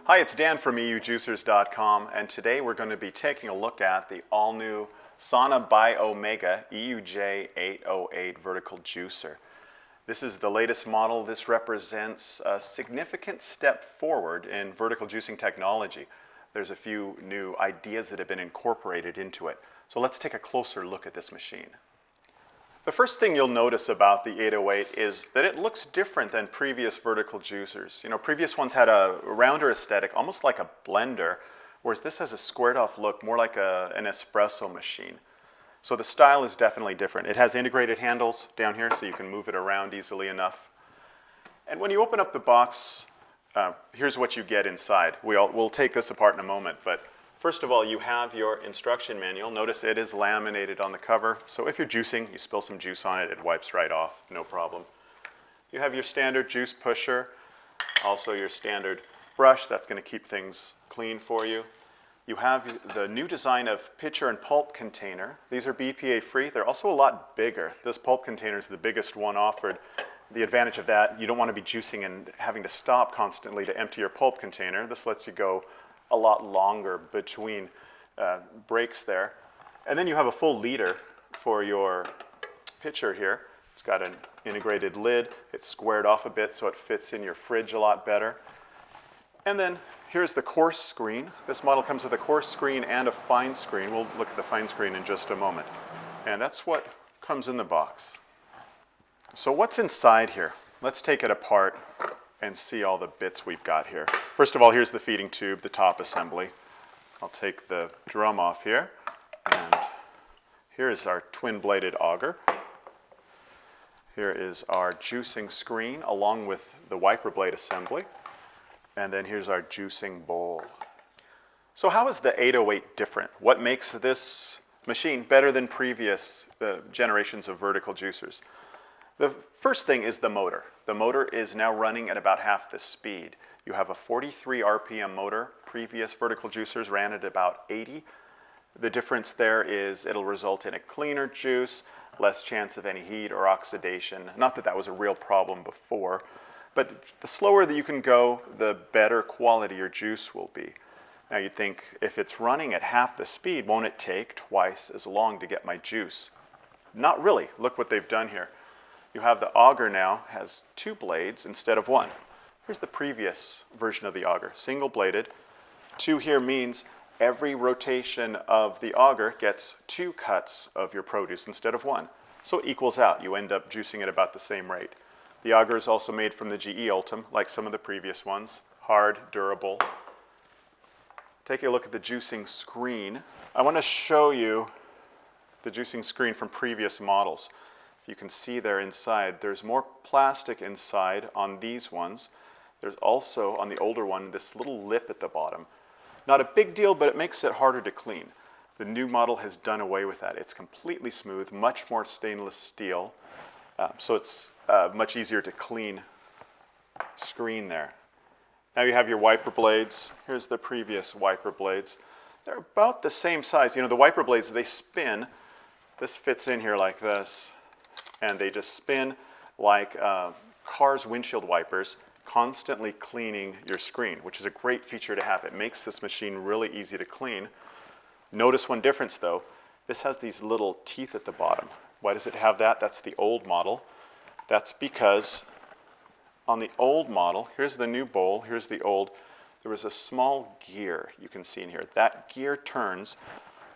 Hi, it's Dan from EUJUICERS.COM, and today we're going to be taking a look at the all-new Sana by Omega EUJ808 vertical juicer. This is the latest model. This represents a significant step forward in vertical juicing technology. There's a few new ideas that have been incorporated into it. So let's take a closer look at this machine. The first thing you'll notice about the 808 is that it looks different than previous vertical juicers. You know, previous ones had a rounder aesthetic, almost like a blender, whereas this has a squared off look, more like an espresso machine. So the style is definitely different. It has integrated handles down here so you can move it around easily enough. And when you open up the box, here's what you get inside. We'll take this apart in a moment, but first of all, you have your instruction manual. Notice it is laminated on the cover, so if you're juicing, you spill some juice on it, it wipes right off, no problem. You have your standard juice pusher, also your standard brush. That's going to keep things clean for you. You have the new design of pitcher and pulp container. These are BPA free. They're also a lot bigger. This pulp container is the biggest one offered. The advantage of that, you don't want to be juicing and having to stop constantly to empty your pulp container. This lets you go a lot longer between breaks there. And then you have a full liter for your pitcher here. It's got an integrated lid. It's squared off a bit so it fits in your fridge a lot better. And then here's the coarse screen. This model comes with a coarse screen and a fine screen. We'll look at the fine screen in just a moment. And that's what comes in the box. So what's inside here? Let's take it apart and see all the bits we've got here. First of all, here's the feeding tube, the top assembly. I'll take the drum off here, and here is our twin-bladed auger. Here is our juicing screen along with the wiper blade assembly, and then here's our juicing bowl. So how is the 808 different? What makes this machine better than previous generations of vertical juicers? The first thing is the motor. The motor is now running at about half the speed. You have a 43 RPM motor. Previous vertical juicers ran at about 80. The difference there is it'll result in a cleaner juice, less chance of any heat or oxidation. Not that that was a real problem before, but the slower that you can go, the better quality your juice will be. Now you'd think if it's running at half the speed, won't it take twice as long to get my juice? Not really. Look what they've done here. You have the auger now has two blades instead of one. Here's the previous version of the auger, single bladed. Two here means every rotation of the auger gets two cuts of your produce instead of one. So it equals out. You end up juicing at about the same rate. The auger is also made from the GE Ultim, like some of the previous ones. Hard, durable. Take a look at the juicing screen. I want to show you the juicing screen from previous models. You can see there inside, there's more plastic inside on these ones. There's also, on the older one, this little lip at the bottom. Not a big deal, but it makes it harder to clean. The new model has done away with that. It's completely smooth, much more stainless steel, so it's much easier to clean screen there. Now you have your wiper blades. Here's the previous wiper blades. They're about the same size. You know, the wiper blades, they spin. This fits in here like this. And they just spin like car's windshield wipers, constantly cleaning your screen, which is a great feature to have. It makes this machine really easy to clean. Notice one difference though. This has these little teeth at the bottom. Why does it have that? That's the old model. That's because on the old model, here's the new bowl, here's the old, there was a small gear you can see in here. That gear turns,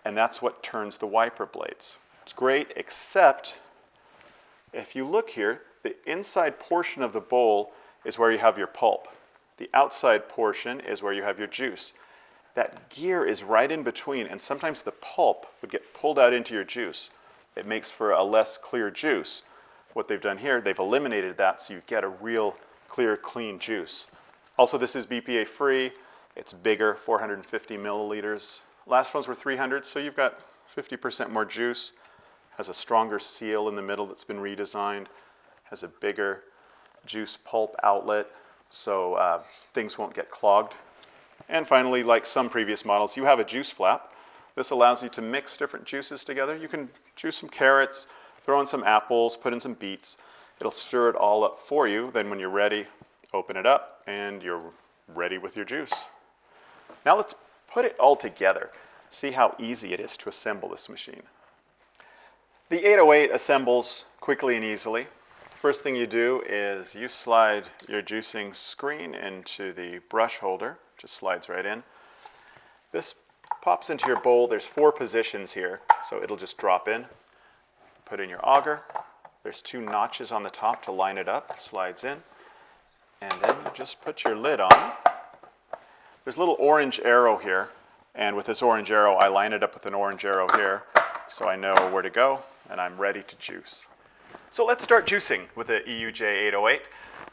and that's what turns the wiper blades. It's great, except if you look here, the inside portion of the bowl is where you have your pulp. The outside portion is where you have your juice. That gear is right in between, and sometimes the pulp would get pulled out into your juice. It makes for a less clear juice. What they've done here, they've eliminated that so you get a real clear, clean juice. Also, this is BPA free. It's bigger, 450 milliliters. Last ones were 300, so you've got 50% more juice. Has a stronger seal in the middle that's been redesigned, has a bigger juice pulp outlet, so things won't get clogged. And finally, like some previous models, you have a juice flap. This allows you to mix different juices together. You can juice some carrots, throw in some apples, put in some beets. It'll stir it all up for you. Then when you're ready, open it up and you're ready with your juice. Now let's put it all together. See how easy it is to assemble this machine. The 808 assembles quickly and easily. First thing you do is you slide your juicing screen into the brush holder. Just slides right in. This pops into your bowl. There's 4 positions here, so it'll just drop in. Put in your auger. There's 2 notches on the top to line it up. Slides in. And then you just put your lid on. There's a little orange arrow here, and with this orange arrow, I line it up with an orange arrow here, so I know where to go, and I'm ready to juice. So let's start juicing with the EUJ808,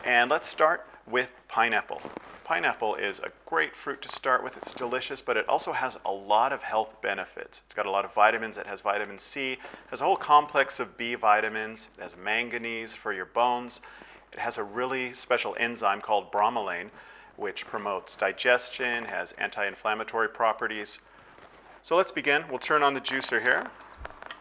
and let's start with pineapple. Pineapple is a great fruit to start with. It's delicious, but it also has a lot of health benefits. It's got a lot of vitamins. It has vitamin C. It has a whole complex of B vitamins. It has manganese for your bones. It has a really special enzyme called bromelain, which promotes digestion, has anti-inflammatory properties. So let's begin. We'll turn on the juicer here.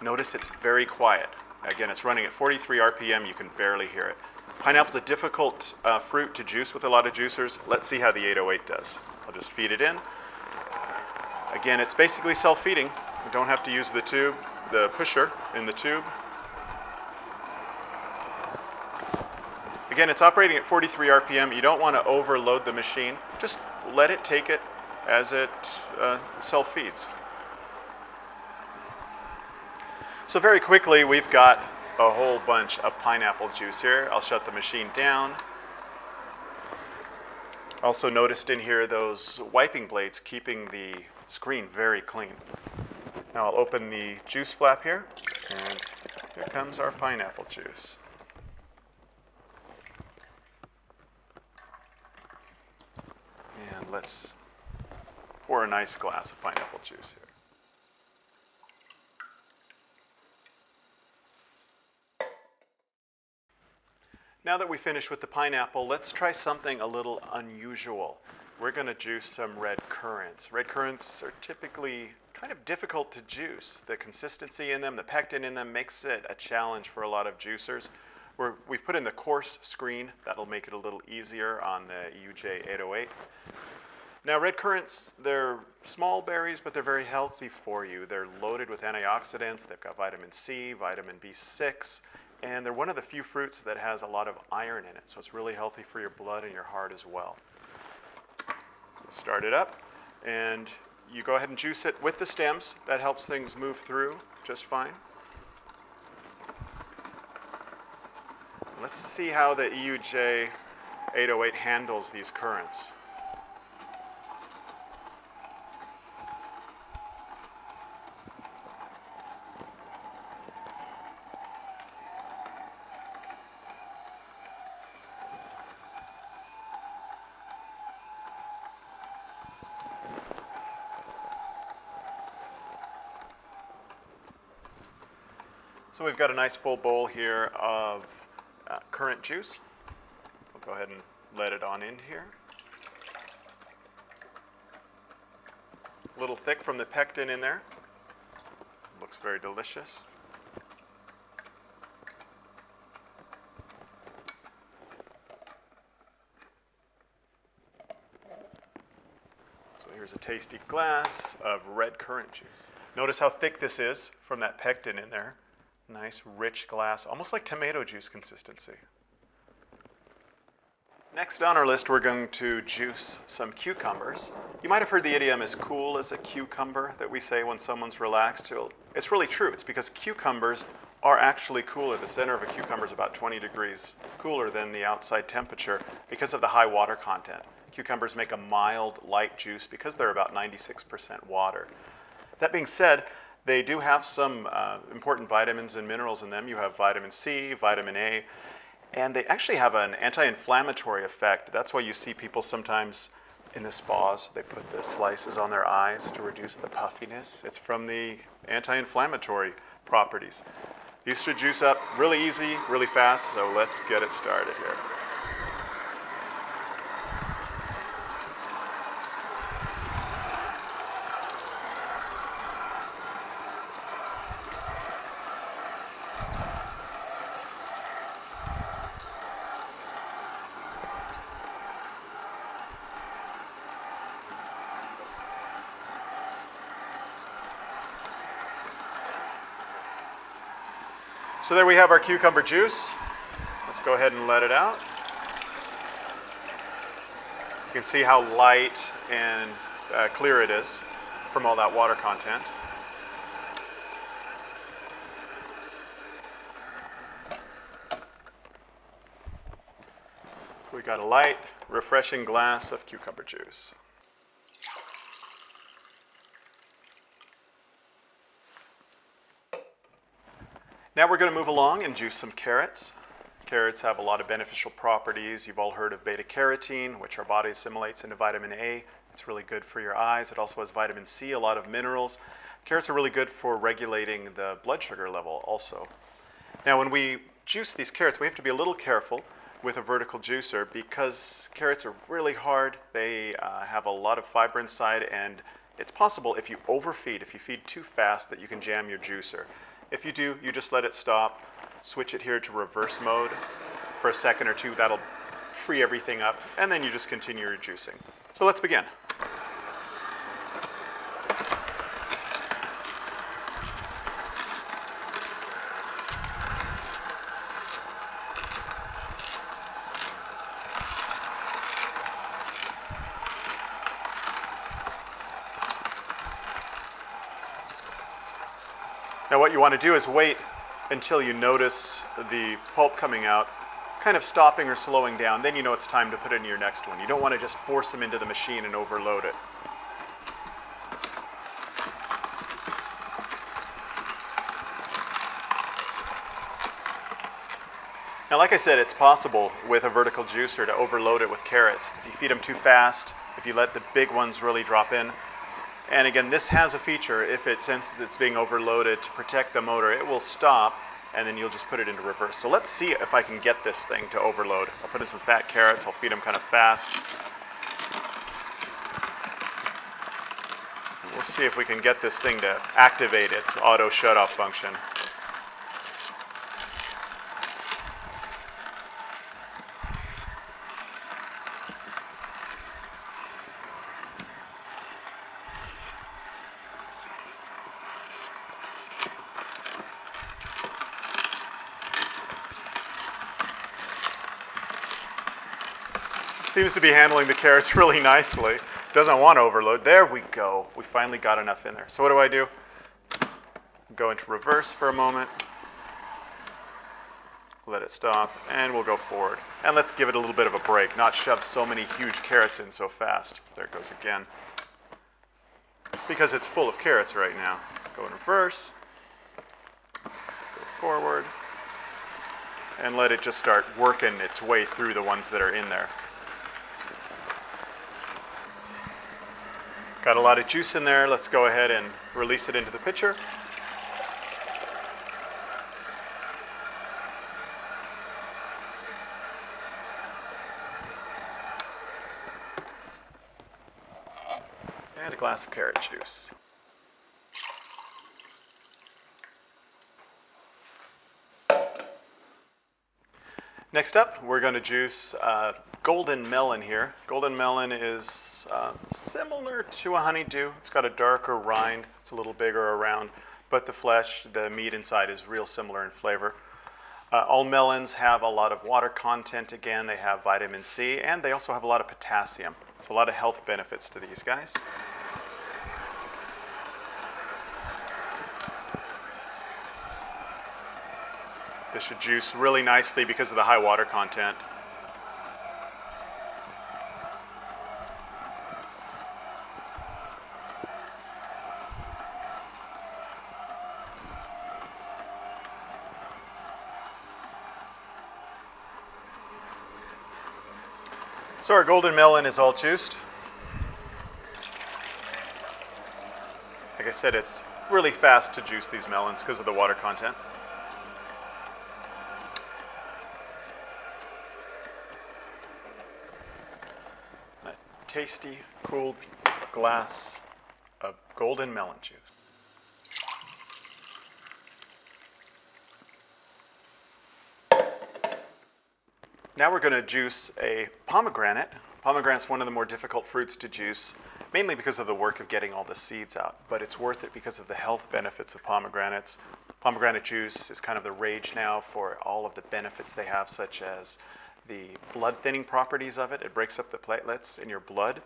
Notice it's very quiet. Again, it's running at 43 RPM. You can barely hear it. Pineapple's a difficult fruit to juice with a lot of juicers. Let's see how the 808 does. I'll just feed it in. Again, it's basically self-feeding. You don't have to use the tube, the pusher in the tube. Again, it's operating at 43 RPM. You don't want to overload the machine. Just let it take it as it self-feeds. So very quickly, we've got a whole bunch of pineapple juice here. I'll shut the machine down. Also noticed in here those wiping blades keeping the screen very clean. Now I'll open the juice flap here, and here comes our pineapple juice. And let's pour a nice glass of pineapple juice here. Now that we finished with the pineapple, let's try something a little unusual. We're going to juice some red currants. Red currants are typically kind of difficult to juice. The consistency in them, the pectin in them makes it a challenge for a lot of juicers. We've put in the coarse screen. That'll make it a little easier on the EUJ808. Now red currants, they're small berries, but they're very healthy for you. They're loaded with antioxidants. They've got vitamin C, vitamin B6, and they're one of the few fruits that has a lot of iron in it, so it's really healthy for your blood and your heart as well. Start it up, and you go ahead and juice it with the stems. That helps things move through just fine. Let's see how the EUJ808 handles these currants. So we've got a nice full bowl here of currant juice. We'll go ahead and let it on in here. A little thick from the pectin in there. Looks very delicious. So here's a tasty glass of red currant juice. Notice how thick this is from that pectin in there. Nice, rich glass, almost like tomato juice consistency. Next on our list, we're going to juice some cucumbers. You might have heard the idiom as cool as a cucumber that we say when someone's relaxed. It's really true. It's because cucumbers are actually cooler. The center of a cucumber is about 20 degrees cooler than the outside temperature because of the high water content. Cucumbers make a mild, light juice because they're about 96% water. That being said, they do have some important vitamins and minerals in them. You have vitamin C, vitamin A, and they actually have an anti-inflammatory effect. That's why you see people sometimes in the spas, they put the slices on their eyes to reduce the puffiness. It's from the anti-inflammatory properties. These should juice up really easy, really fast, so let's get it started here. So there we have our cucumber juice. Let's go ahead and let it out. You can see how light and clear it is from all that water content. So we got a light, refreshing glass of cucumber juice. Now we're going to move along and juice some carrots. Carrots have a lot of beneficial properties. You've all heard of beta-carotene, which our body assimilates into vitamin A. It's really good for your eyes. It also has vitamin C, a lot of minerals. Carrots are really good for regulating the blood sugar level also. Now when we juice these carrots, we have to be a little careful with a vertical juicer because carrots are really hard. They have a lot of fiber inside, and it's possible if you overfeed, if you feed too fast, that you can jam your juicer. If you do, you just let it stop, switch it here to reverse mode for a second or two. That'll free everything up, and then you just continue your juicing. So let's begin. Now what you want to do is wait until you notice the pulp coming out, kind of stopping or slowing down. Then you know it's time to put in your next one. You don't want to just force them into the machine and overload it. Now like I said, it's possible with a vertical juicer to overload it with carrots. If you feed them too fast, if you let the big ones really drop in. And again, this has a feature, if it senses it's being overloaded, to protect the motor, it will stop, and then you'll just put it into reverse. So let's see if I can get this thing to overload. I'll put in some fat carrots, I'll feed them kind of fast. And we'll see if we can get this thing to activate its auto shut-off function. Seems to be handling the carrots really nicely. Doesn't want to overload. There we go. We finally got enough in there. So what do? Go into reverse for a moment. Let it stop, and we'll go forward. And let's give it a little bit of a break, not shove so many huge carrots in so fast. There it goes again. Because it's full of carrots right now. Go in reverse. Go forward. And let it just start working its way through the ones that are in there. Got a lot of juice in there. Let's go ahead and release it into the pitcher. And a glass of carrot juice. Next up, we're going to juice golden melon here. Golden melon is similar to a honeydew. It's got a darker rind. It's a little bigger around, but the flesh, the meat inside is real similar in flavor. All melons have a lot of water content again. They have vitamin C, and they also have a lot of potassium. So a lot of health benefits to these guys. This should juice really nicely because of the high water content. So our golden melon is all juiced. Like I said, it's really fast to juice these melons because of the water content. Tasty, cool glass of golden melon juice. Now we're going to juice a pomegranate. Pomegranate's one of the more difficult fruits to juice, mainly because of the work of getting all the seeds out, but it's worth it because of the health benefits of pomegranates. Pomegranate juice is kind of the rage now for all of the benefits they have, such as the blood thinning properties of it. It breaks up the platelets in your blood.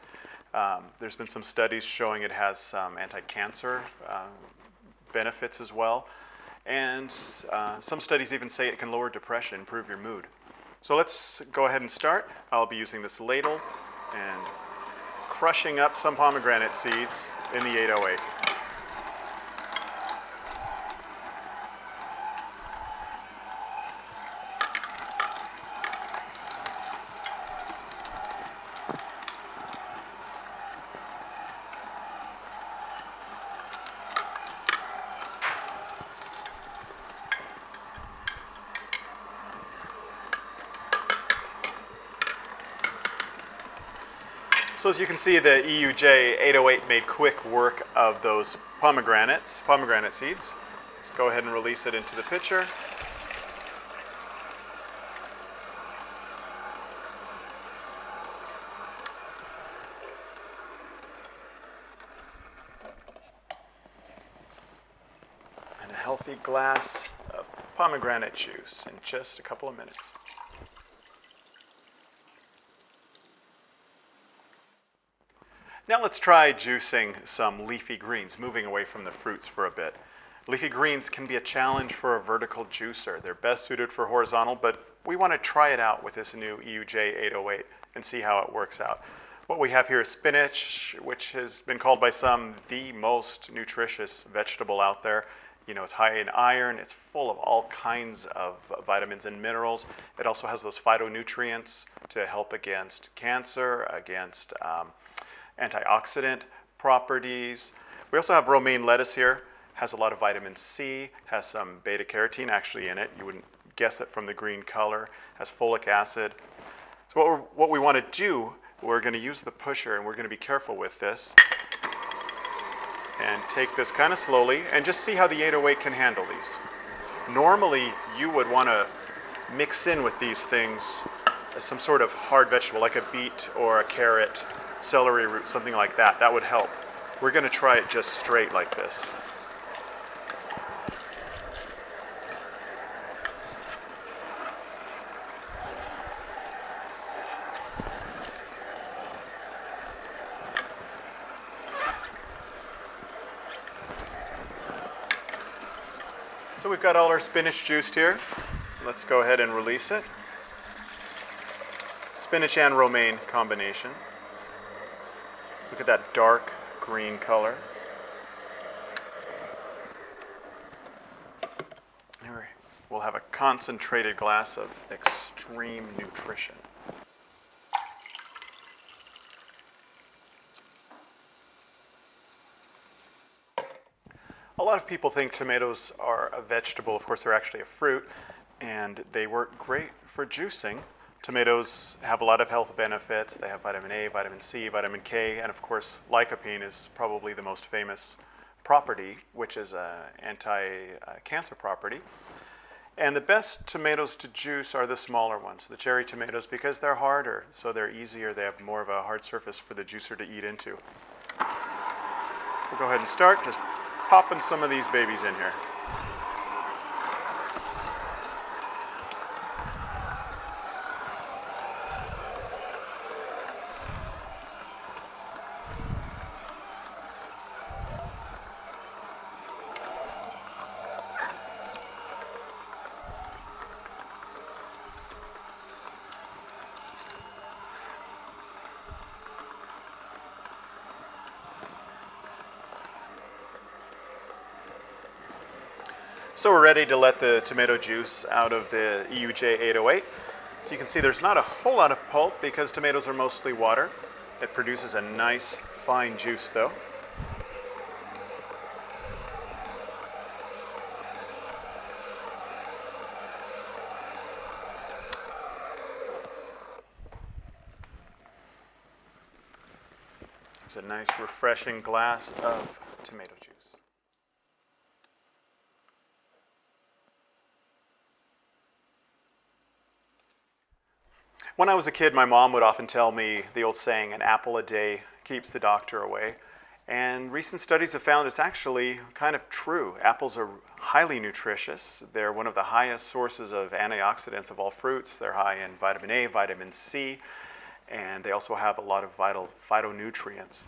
There's been some studies showing it has some anti-cancer benefits as well. And some studies even say it can lower depression, improve your mood. So let's go ahead and start. I'll be using this ladle and crushing up some pomegranate seeds in the 808. So as you can see, the EUJ808 made quick work of those pomegranate seeds. Let's go ahead and release it into the pitcher. And a healthy glass of pomegranate juice in just a couple of minutes. Now let's try juicing some leafy greens, moving away from the fruits for a bit. Leafy greens can be a challenge for a vertical juicer. They're best suited for horizontal, but we want to try it out with this new EUJ808 and see how it works out. What we have here is spinach, which has been called by some the most nutritious vegetable out there. You know, it's high in iron, it's full of all kinds of vitamins and minerals. It also has those phytonutrients to help against cancer, against antioxidant properties. We also have romaine lettuce here. Has a lot of vitamin C, has some beta carotene actually in it. You wouldn't guess it from the green color. Has folic acid. So what we want to do, we're going to use the pusher, and we're going to be careful with this. And take this kind of slowly and just see how the 808 can handle these. Normally, you would want to mix in with these things some sort of hard vegetable, like a beet or a carrot, celery root, something like that. That would help. We're going to try it just straight like this. So we've got all our spinach juiced here. Let's go ahead and release it. Spinach and romaine combination. Look at that dark green color. Here we'll have a concentrated glass of extreme nutrition. A lot of people think tomatoes are a vegetable. Of course, they're actually a fruit, and they work great for juicing. Tomatoes have a lot of health benefits. They have vitamin A, vitamin C, vitamin K, and of course, lycopene is probably the most famous property, which is an anti-cancer property. And the best tomatoes to juice are the smaller ones, the cherry tomatoes, because they're harder, so they're easier. They have more of a hard surface for the juicer to eat into. We'll go ahead and start just popping some of these babies in here. So we're ready to let the tomato juice out of the EUJ808. So you can see there's not a whole lot of pulp because tomatoes are mostly water. It produces a nice fine juice though. It's a nice refreshing glass of tomato juice. When I was a kid, my mom would often tell me the old saying, an apple a day keeps the doctor away. And recent studies have found it's actually kind of true. Apples are highly nutritious. They're one of the highest sources of antioxidants of all fruits. They're high in vitamin A, vitamin C, and they also have a lot of vital phytonutrients.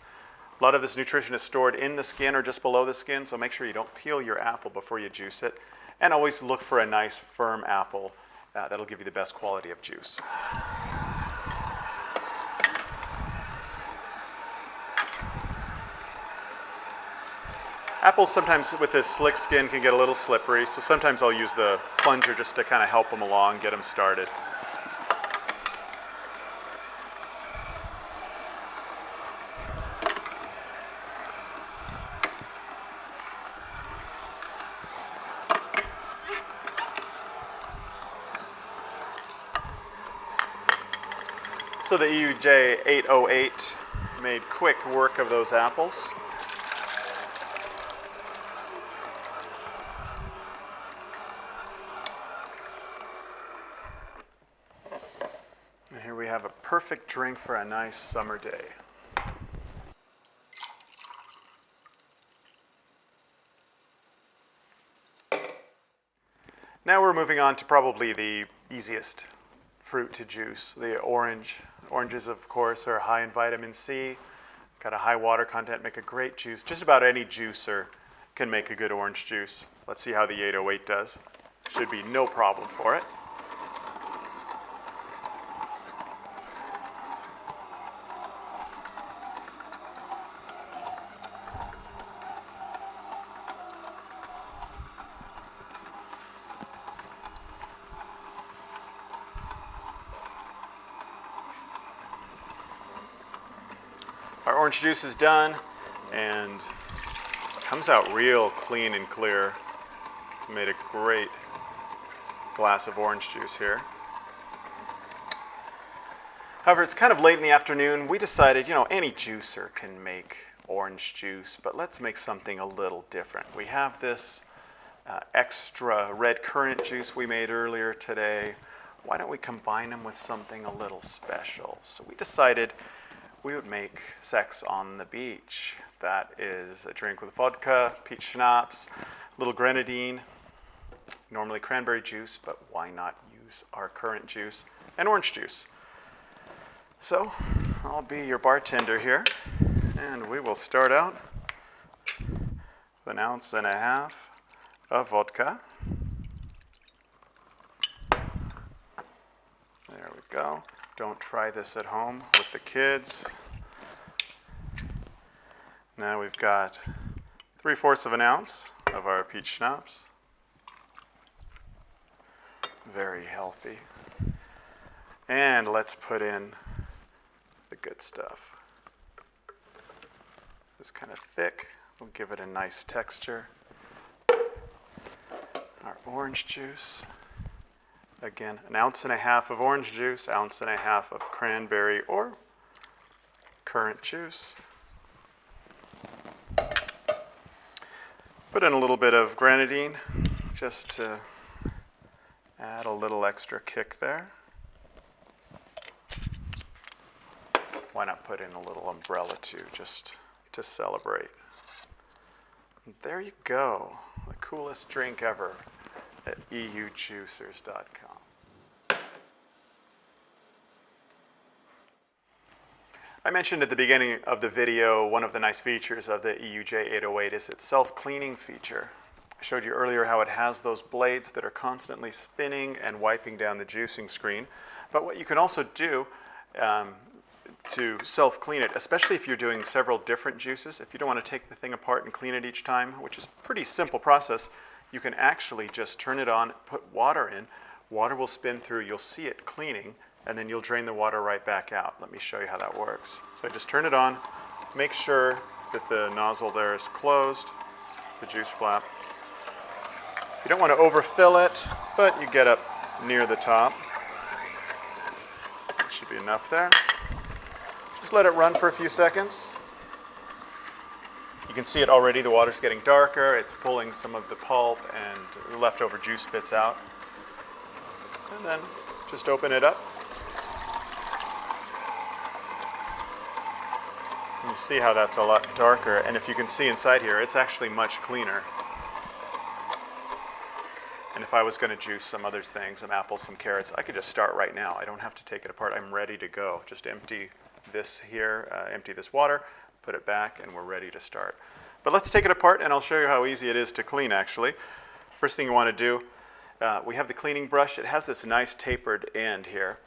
A lot of this nutrition is stored in the skin or just below the skin, so make sure you don't peel your apple before you juice it. And always look for a nice firm apple. That'll give you the best quality of juice. Apples sometimes with this slick skin can get a little slippery, so sometimes I'll use the plunger just to kind of help them along, get them started. So the EUJ808 made quick work of those apples. And here we have a perfect drink for a nice summer day. Now we're moving on to probably the easiest fruit to juice, the orange. Oranges, of course, are high in vitamin C, got a high water content, make a great juice. Just about any juicer can make a good orange juice. Let's see how the 808 does. Should be no problem for it. Our orange juice is done and comes out real clean and clear. Made a great glass of orange juice here. However, it's kind of late in the afternoon. We decided, any juicer can make orange juice, but let's make something a little different. We have this extra red currant juice we made earlier today. Why don't we combine them with something a little special? So we decided we would make sex on the beach. That is a drink with vodka, peach schnapps, a little grenadine, normally cranberry juice, but why not use our currant juice and orange juice? So I'll be your bartender here, and we will start out with 1.5 ounces of vodka. There we go. Don't try this at home with the kids. Now we've got 3/4 of an ounce of our peach schnapps. Very healthy. And let's put in the good stuff. It's kind of thick. We'll give it a nice texture. Our orange juice. Again, 1.5 ounces of orange juice, 1.5 ounces of cranberry or currant juice. Put in a little bit of grenadine just to add a little extra kick there. Why not put in a little umbrella too, just to celebrate. And there you go, the coolest drink ever at EUJUICERS.COM. I mentioned at the beginning of the video one of the nice features of the EUJ808 is its self-cleaning feature. I showed you earlier how it has those blades that are constantly spinning and wiping down the juicing screen. But what you can also do to self-clean it, especially if you're doing several different juices, if you don't want to take the thing apart and clean it each time, which is a pretty simple process, you can actually just turn it on, put water in, water will spin through, you'll see it cleaning, and then you'll drain the water right back out. Let me show you how that works. So I just turn it on, make sure that the nozzle there is closed, the juice flap. You don't want to overfill it, but you get up near the top. That should be enough there. Just let it run for a few seconds. You can see it already, the water's getting darker, it's pulling some of the pulp and the leftover juice bits out. And then just open it up. You see how that's a lot darker, and if you can see inside here, it's actually much cleaner. And if I was going to juice some other things, some apples, some carrots, I could just start right now. I don't have to take it apart. I'm ready to go. Just empty this here, empty this water, put it back, and we're ready to start. But let's take it apart, and I'll show you how easy it is to clean, actually. First thing you want to do, we have the cleaning brush. It has this nice tapered end here,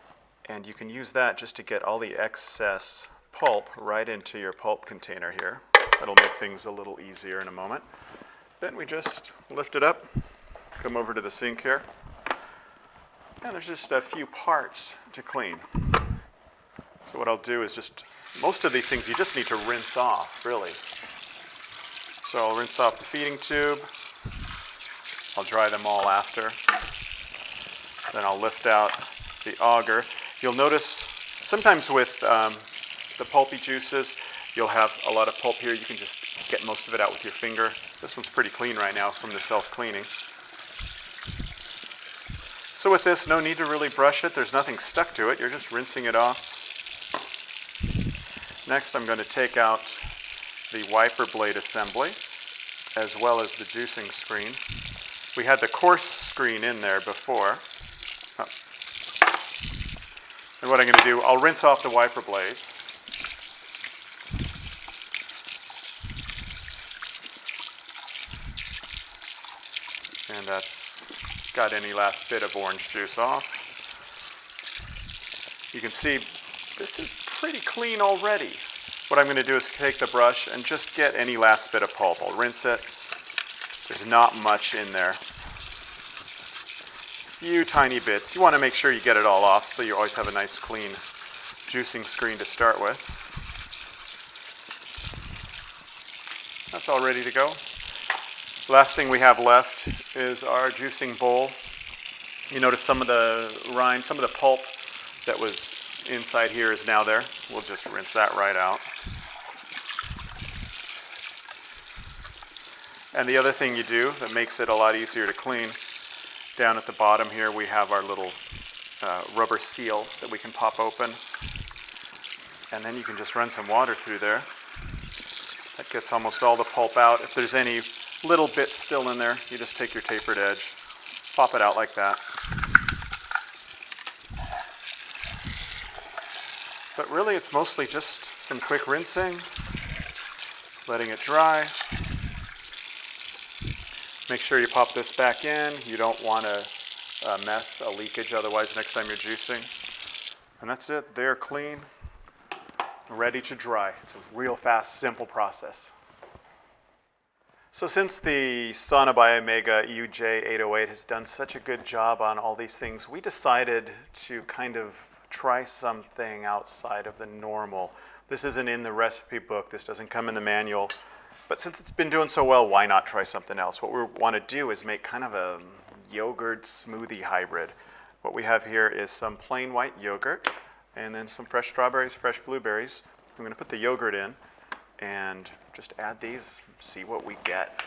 and you can use that just to get all the excess pulp right into your pulp container here. That'll make things a little easier in a moment. Then we just lift it up. Come over to the sink here, and there's just a few parts to clean. So what I'll do is most of these things you just need to rinse off, really. So I'll rinse off the feeding tube. I'll dry them all after. Then I'll lift out the auger. You'll notice sometimes with the pulpy juices, you'll have a lot of pulp here. You can just get most of it out with your finger. This one's pretty clean right now from the self-cleaning. So with this, no need to really brush it. There's nothing stuck to it. You're just rinsing it off. Next, I'm going to take out the wiper blade assembly, as well as the juicing screen. We had the coarse screen in there before. And what I'm going to do, I'll rinse off the wiper blades. And that's got any last bit of orange juice off. You can see this is pretty clean already. What I'm going to do is take the brush and just get any last bit of pulp. I'll rinse it. There's not much in there. Few tiny bits. You want to make sure you get it all off so you always have a nice clean juicing screen to start with. That's all ready to go. Last thing we have left is our juicing bowl. You notice some of the rind, some of the pulp that was inside here is now there. We'll just rinse that right out. And the other thing you do that makes it a lot easier to clean, down at the bottom here we have our little rubber seal that we can pop open. And then you can just run some water through there. That gets almost all the pulp out. If there's any little bits still in there, you just take your tapered edge, pop it out like that. But really it's mostly just some quick rinsing, letting it dry. Make sure you pop this back in. You don't want a mess, a leakage otherwise next time you're juicing. And that's it. They're clean, ready to dry. It's a real fast, simple process. So since the Sana by Omega EUJ808 has done such a good job on all these things, we decided to kind of try something outside of the normal. This isn't in the recipe book. This doesn't come in the manual. But since it's been doing so well, why not try something else? What we want to do is make kind of a yogurt smoothie hybrid. What we have here is some plain white yogurt and then some fresh strawberries, fresh blueberries. I'm going to put the yogurt in and just add these, see what we get.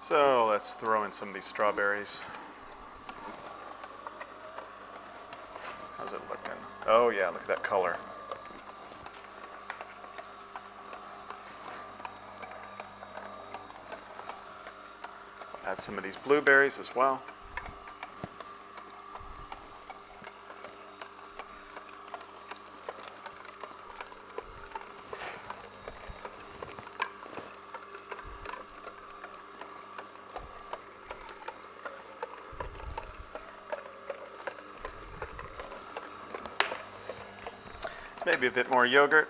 So let's throw in some of these strawberries. How's it looking? Oh yeah, look at that color. Add some of these blueberries as well. Maybe a bit more yogurt.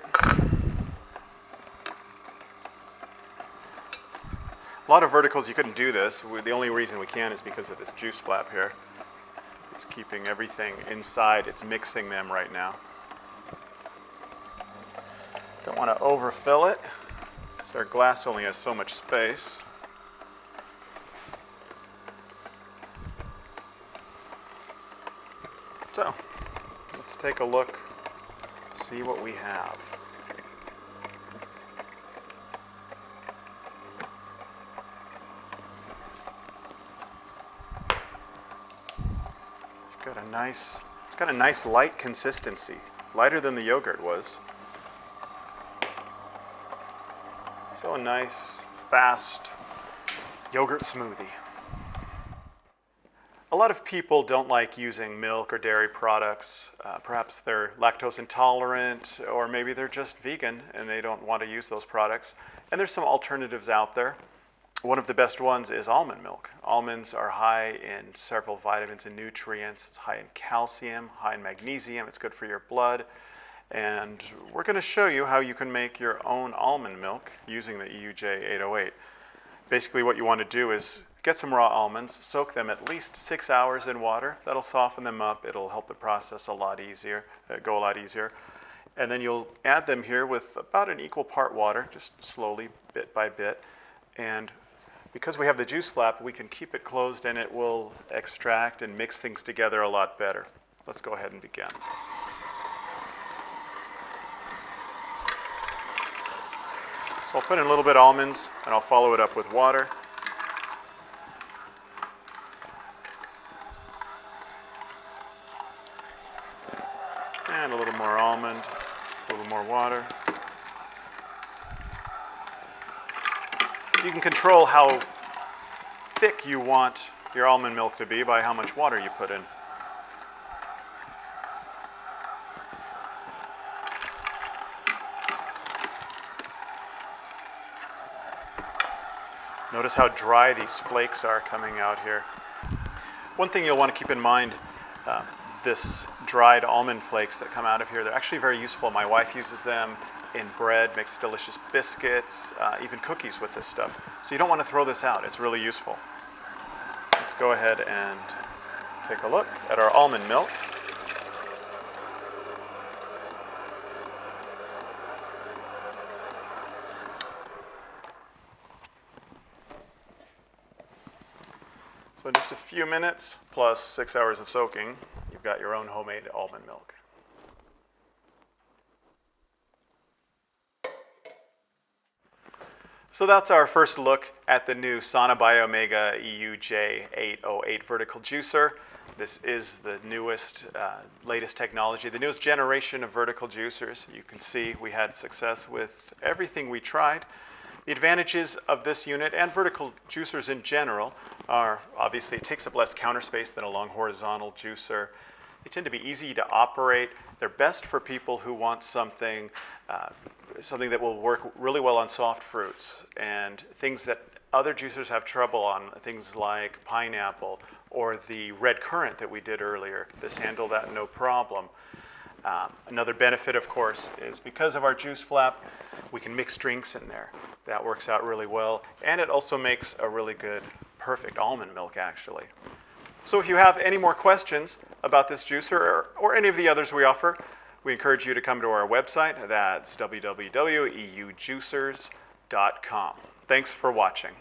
A lot of verticals you couldn't do this. The only reason we can is because of this juice flap here. It's keeping everything inside. It's mixing them right now. Don't want to overfill it, so our glass only has so much space. So let's take a look see what we have. It's got a nice light consistency, lighter than the yogurt was. So a nice, fast yogurt smoothie. A lot of people don't like using milk or dairy products. Perhaps they're lactose intolerant, or maybe they're just vegan and they don't want to use those products. And there's some alternatives out there. One of the best ones is almond milk. Almonds are high in several vitamins and nutrients. It's high in calcium, high in magnesium. It's good for your blood. And we're going to show you how you can make your own almond milk using the EUJ808. Basically what you want to do is get some raw almonds, soak them at least 6 hours in water. That'll soften them up. It'll help the process go a lot easier. And then you'll add them here with about an equal part water, just slowly, bit by bit. And because we have the juice flap, we can keep it closed and it will extract and mix things together a lot better. Let's go ahead and begin. So I'll put in a little bit of almonds and I'll follow it up with water. And a little more almond, a little more water. You can control how thick you want your almond milk to be by how much water you put in. Notice how dry these flakes are coming out here. One thing you'll want to keep in mind, this dried almond flakes that come out of here, they're actually very useful. My wife uses them in bread, makes delicious biscuits, even cookies with this stuff. So you don't want to throw this out. It's really useful. Let's go ahead and take a look at our almond milk. So in just a few minutes, plus 6 hours of soaking, you've got your own homemade almond milk. So that's our first look at the new Sana by Omega EUJ808 vertical juicer. This is the newest, latest technology, the newest generation of vertical juicers. You can see we had success with everything we tried. The advantages of this unit and vertical juicers in general are obviously it takes up less counter space than a long horizontal juicer. They tend to be easy to operate. They're best for people who want something that will work really well on soft fruits and things that other juicers have trouble on, things like pineapple or the red currant that we did earlier. This handled that no problem. Another benefit, of course, is because of our juice flap, we can mix drinks in there. That works out really well, and it also makes a really good, perfect almond milk, actually. So if you have any more questions about this juicer or any of the others we offer, we encourage you to come to our website. That's www.EUJUICERS.COM. Thanks for watching.